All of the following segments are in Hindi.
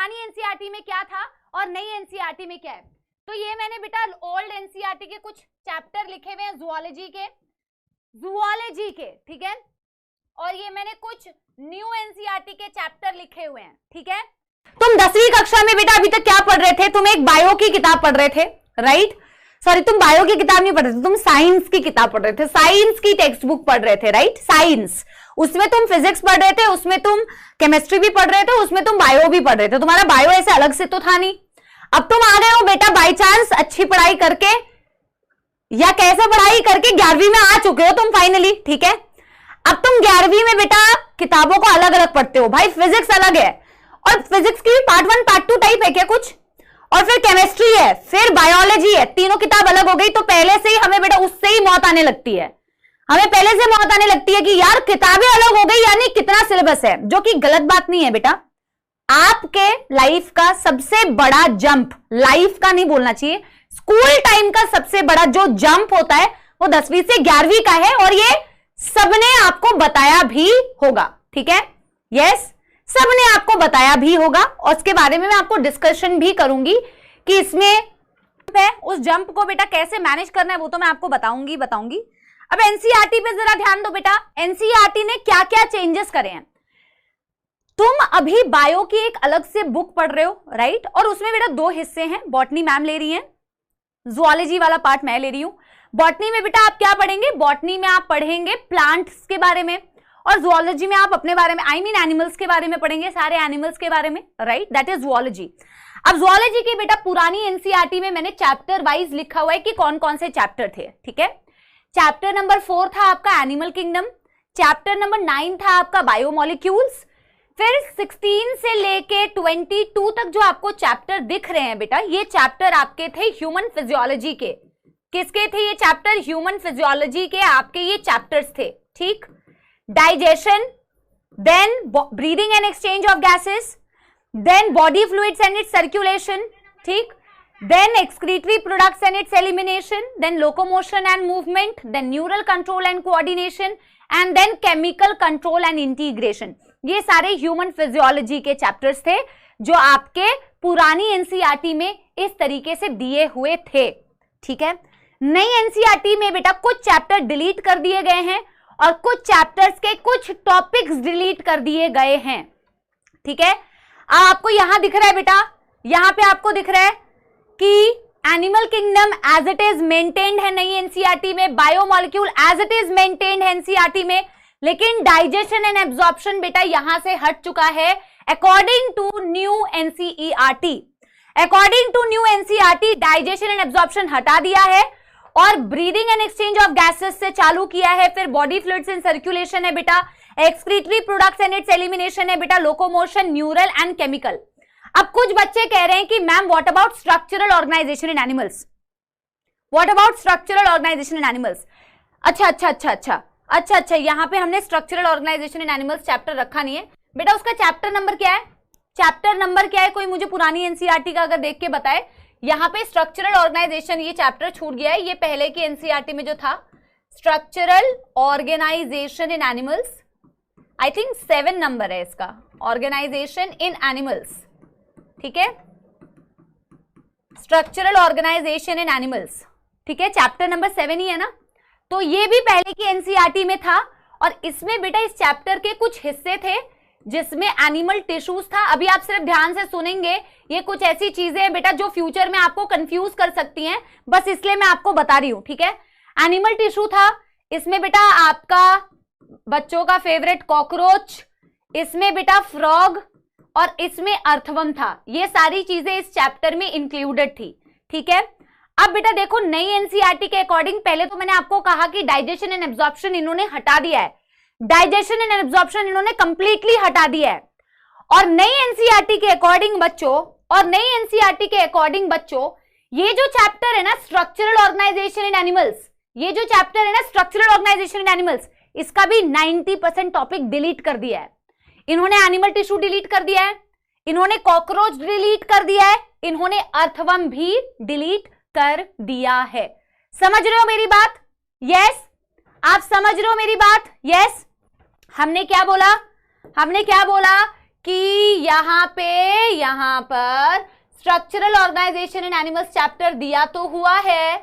पुरानी एनसीईआरटी में क्या था और नई एनसीईआरटी में क्या है। तो ये मैंने बेटा ओल्ड एनसीईआरटी के कुछ चैप्टर लिखे हुए हैं जूलॉजी के, ठीक है, और ये मैंने कुछ न्यू एनसीईआरटी के चैप्टर लिखे हुए हैं, ठीक है। तुम 10वीं कक्षा में बेटा अभी तक क्या पढ़ रहे थे, तुम एक बायो की किताब पढ़ रहे थे, राइट, सॉरी तुम बायो की किताब नहीं पढ़ रहे थे, तुम साइंस की किताब पढ़ रहे थे, साइंस की टेक्स्ट बुक पढ़ रहे थे, राइट, साइंस, उसमें तुम फिजिक्स पढ़ रहे थे, उसमें तुम केमिस्ट्री भी पढ़ रहे थे, उसमें तुम बायो भी पढ़ रहे थे, तुम्हारा बायो ऐसे अलग से तो था नहीं। अब तुम आ गए हो बेटा बाई चांस अच्छी पढ़ाई करके या कैसे पढ़ाई करके 11वीं में आ चुके हो तुम फाइनली, ठीक है। अब तुम 11वीं में बेटा किताबों को अलग अलग पढ़ते हो, भाई फिजिक्स अलग है और फिजिक्स की भी पार्ट 1 पार्ट 2 टाइप है क्या कुछ, और फिर केमिस्ट्री है, फिर बायोलॉजी है, तीनों किताब अलग हो गई। तो पहले से ही हमें बेटा उससे ही मौत आने लगती है, हमें पहले से मौत आने लगती है कि यार किताबें अलग हो गई यानी कितना सिलेबस है, जो कि गलत बात नहीं है बेटा। आपके लाइफ का सबसे बड़ा जंप, लाइफ का नहीं बोलना चाहिए, स्कूल टाइम का सबसे बड़ा जो जंप होता है वो 10वीं से 11वीं का है, और ये सबने आपको बताया भी होगा, ठीक है, यस, सबने आपको बताया भी होगा, और उसके बारे में मैं आपको डिस्कशन भी करूंगी कि इसमें उस जंप को बेटा कैसे मैनेज करना है, वो तो मैं आपको बताऊंगी। अब एनसीईआरटी पे जरा ध्यान दो बेटा, एनसीईआरटी ने क्या क्या चेंजेस करे हैं। तुम अभी बायो की एक अलग से बुक पढ़ रहे हो, राइट, और उसमें बेटा 2 हिस्से हैं, बॉटनी मैम ले रही हैं, जूलॉजी वाला पार्ट मैं ले रही हूं। बॉटनी में बेटा आप क्या पढ़ेंगे, बॉटनी में आप पढ़ेंगे प्लांट्स के बारे में, और जूलॉजी में आप अपने बारे में एनिमल्स के बारे में पढ़ेंगे, सारे एनिमल्स के बारे में, राइट, दैट इज जूलॉजी। अब जूलॉजी की बेटा पुरानी एनसीईआरटी में मैंने चैप्टर वाइज लिखा हुआ है कि कौन कौन से चैप्टर थे, ठीक है। चैप्टर नंबर 4 था आपका एनिमल किंगडम, चैप्टर नंबर 9 था आपका बायोमोलिक्यूल्स, फिर 16 से लेके 22 तक जो आपको चैप्टर दिख रहे हैं बेटा, ये चैप्टर आपके थे ह्यूमन फिजियोलॉजी के। किसके थे ये चैप्टर, ह्यूमन फिजियोलॉजी के आपके ये चैप्टर्स थे, ठीक। Digestion, then breathing and exchange of gases, then body fluids and its circulation, ठीक, then excretory products and its elimination, then locomotion and movement, then neural control and coordination, and then chemical control and integration। ये सारे ह्यूमन फिजियोलॉजी के चैप्टर्स थे जो आपके पुरानी एनसीईआरटी में इस तरीके से दिए हुए थे, ठीक है। नई एनसीईआरटी में बेटा कुछ चैप्टर डिलीट कर दिए गए हैं और कुछ चैप्टर्स के कुछ टॉपिक्स डिलीट कर दिए गए हैं, ठीक है। आपको यहां दिख रहा है बेटा, यहां पे आपको दिख रहा है कि animal kingdom as it is maintained है नई एनसीईआरटी में, biomolecule as it is maintained है एनसीईआरटी में, लेकिन डाइजेशन एंड एब्जॉर्प्शन बेटा यहां से हट चुका है according to new NCERT. According to new NCERT digestion and absorption हटा दिया है और breathing and exchange of gases से चालू किया है, फिर बॉडी फ्लूइड्स एंड सर्कुलेशन है बेटा, excretory products and it's elimination है बेटा, लोकोमोशन, न्यूरल एंड केमिकल। अब कुछ बच्चे कह रहे हैं कि ma'am what about structural organization in animals, what about structural organization in animals. अच्छा, यहां पे हमने structural organization in animals chapter रखा नहीं है बेटा, उसका चैप्टर नंबर क्या है, चैप्टर नंबर क्या है, कोई मुझे पुरानी एनसीईआरटी का अगर देख के बताए। यहां पे स्ट्रक्चरल ऑर्गेनाइजेशन ये चैप्टर छूट गया है, ये पहले की एनसीईआरटी में जो था structural organization in animals, I think 7 number है इसका, ऑर्गेनाइजेशन इन एनिमल्स, ठीक है, स्ट्रक्चरल ऑर्गेनाइजेशन इन एनिमल्स, ठीक है, चैप्टर नंबर 7 ही है ना। तो ये भी पहले की एनसीईआरटी में था और इसमें बेटा इस चैप्टर के कुछ हिस्से थे जिसमें एनिमल टिश्यूज था। अभी आप सिर्फ ध्यान से सुनेंगे, ये कुछ ऐसी चीजें हैं बेटा जो फ्यूचर में आपको कंफ्यूज कर सकती हैं, बस इसलिए मैं आपको बता रही हूं, ठीक है। एनिमल टिश्यू था, इसमें बेटा आपका बच्चों का फेवरेट कॉकरोच, इसमें बेटा फ्रॉग और इसमें अर्थवर्म था। ये सारी चीजें इस चैप्टर में इंक्लूडेड थी, ठीक है। अब बेटा देखो नई एनसीईआरटी के अकॉर्डिंग, पहले तो मैंने आपको कहा कि डाइजेशन एंड एब्जॉर्प्शन इन्होंने हटा दिया है, डाइजेशन एंड एब्जॉर्प्शन इन्होंने कंप्लीटली हटा दिया है। और नई एनसीईआरटी के अकॉर्डिंग बच्चों, ये जो चैप्टर है ना स्ट्रक्चरल ऑर्गेनाइजेशन इन एनिमल्स, ये जो चैप्टर है ना स्ट्रक्चरल ऑर्गेनाइजेशन इन एनिमल्स, इसका भी 90% टॉपिक डिलीट कर दिया है। इन्होंने एनिमल टिश्यू डिलीट कर दिया है, इन्होंने कॉकरोच डिलीट कर दिया है, इन्होंने अर्थवर्म भी डिलीट कर दिया है। समझ रहे हो मेरी बात? यस, आप समझ रहे हो मेरी बात? यस। हमने क्या बोला कि यहां पर structural organization in animals chapter दिया तो हुआ है,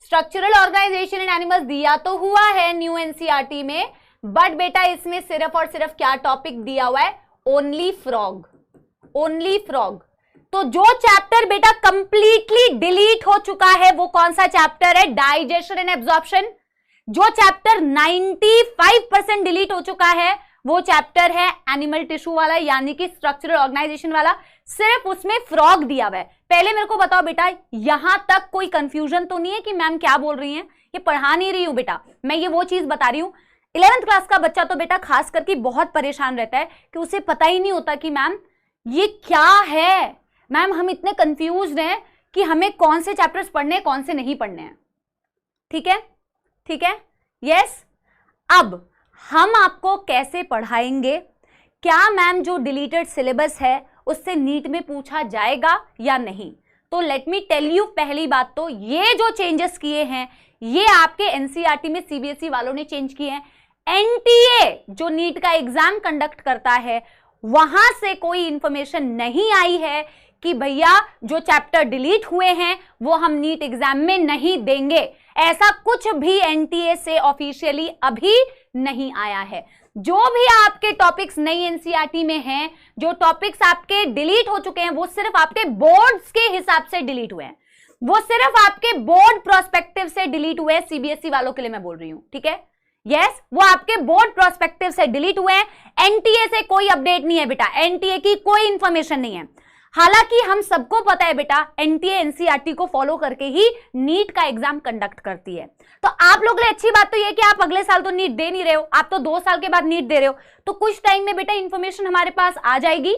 स्ट्रक्चरल ऑर्गेनाइजेशन इन एनिमल्स दिया तो हुआ है न्यू एनसीईआरटी में, बट बेटा इसमें सिर्फ और सिर्फ क्या टॉपिक दिया हुआ है, ओनली फ्रॉग, ओनली फ्रॉग। तो जो चैप्टर बेटा कंप्लीटली डिलीट हो चुका है वो कौन सा चैप्टर है, डाइजेशन एंड एब्जॉर्प्शन। जो चैप्टर 95% डिलीट हो चुका है वो चैप्टर है एनिमल टिश्यू वाला, यानी कि स्ट्रक्चरल ऑर्गेनाइजेशन वाला, सिर्फ उसमें फ्रॉग दिया हुआ है। पहले मेरे को बताओ बेटा, यहां तक कोई कंफ्यूजन तो नहीं है कि मैम क्या बोल रही हैं, ये पढ़ा नहीं रही हूं बेटा, मैं ये वो चीज बता रही हूं। 11th क्लास का बच्चा तो बेटा खास करके बहुत परेशान रहता है कि उसे पता ही नहीं होता कि मैम ये क्या है, मैम हम इतने कंफ्यूज हैं कि हमें कौन से चैप्टर्स पढ़ने हैं कौन से नहीं पढ़ने हैं। ठीक है, ठीक है, यस। अब हम आपको कैसे पढ़ाएंगे, क्या मैम जो डिलीटेड सिलेबस है उससे नीट में पूछा जाएगा या नहीं। तो लेट मी टेल यू, पहली बात तो ये जो चेंजेस किए हैं ये आपके एनसीईआरटी में सीबीएसई वालों ने चेंज किए हैं। एनटीए जो नीट का एग्जाम कंडक्ट करता है वहां से कोई इंफॉर्मेशन नहीं आई है कि भैया जो चैप्टर डिलीट हुए हैं वो हम नीट एग्जाम में नहीं देंगे, ऐसा कुछ भी एनटीए से ऑफिशियली अभी नहीं आया है। जो भी आपके टॉपिक्स नई एनसीईआरटी में हैं, जो टॉपिक्स आपके डिलीट हो चुके हैं वो सिर्फ आपके बोर्ड्स के हिसाब से डिलीट हुए हैं, वो सिर्फ आपके बोर्ड प्रोस्पेक्टिव से डिलीट हुए हैं। सीबीएसई वालों के लिए मैं बोल रही हूं, ठीक है, यस, वो आपके बोर्ड प्रोस्पेक्टिव से डिलीट हुए हैं। एनटीए से कोई अपडेट नहीं है बेटा, एनटीए की कोई इंफॉर्मेशन नहीं है। हालांकि हम सबको पता है बेटा एनटीए एनसीईआरटी को फॉलो करके ही नीट का एग्जाम कंडक्ट करती है। तो आप लोग लिए अच्छी बात तो ये कि आप अगले साल तो नीट दे नहीं रहे हो, आप तो 2 साल के बाद नीट दे रहे हो, तो कुछ टाइम में बेटा इंफॉर्मेशन हमारे पास आ जाएगी,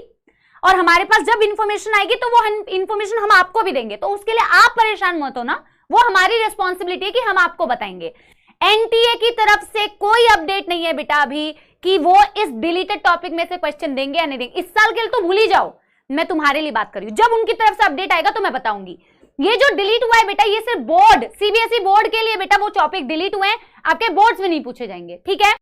और हमारे पास जब इंफॉर्मेशन आएगी तो वो इंफॉर्मेशन हम आपको भी देंगे। तो उसके लिए आप परेशान मत हो ना, वो हमारी रिस्पॉन्सिबिलिटी है कि हम आपको बताएंगे। एनटीए की तरफ से कोई अपडेट नहीं है बेटा अभी कि वो इस डिलीटेड टॉपिक में से क्वेश्चन देंगे या नहीं देंगे। इस साल के लिए तो भूल ही जाओ, मैं तुम्हारे लिए बात कर रही हूं, जब उनकी तरफ से अपडेट आएगा तो मैं बताऊंगी। ये जो डिलीट हुआ है बेटा ये सिर्फ बोर्ड, सीबीएसई बोर्ड के लिए बेटा वो टॉपिक डिलीट हुए हैं, आपके बोर्ड्स में नहीं पूछे जाएंगे, ठीक है।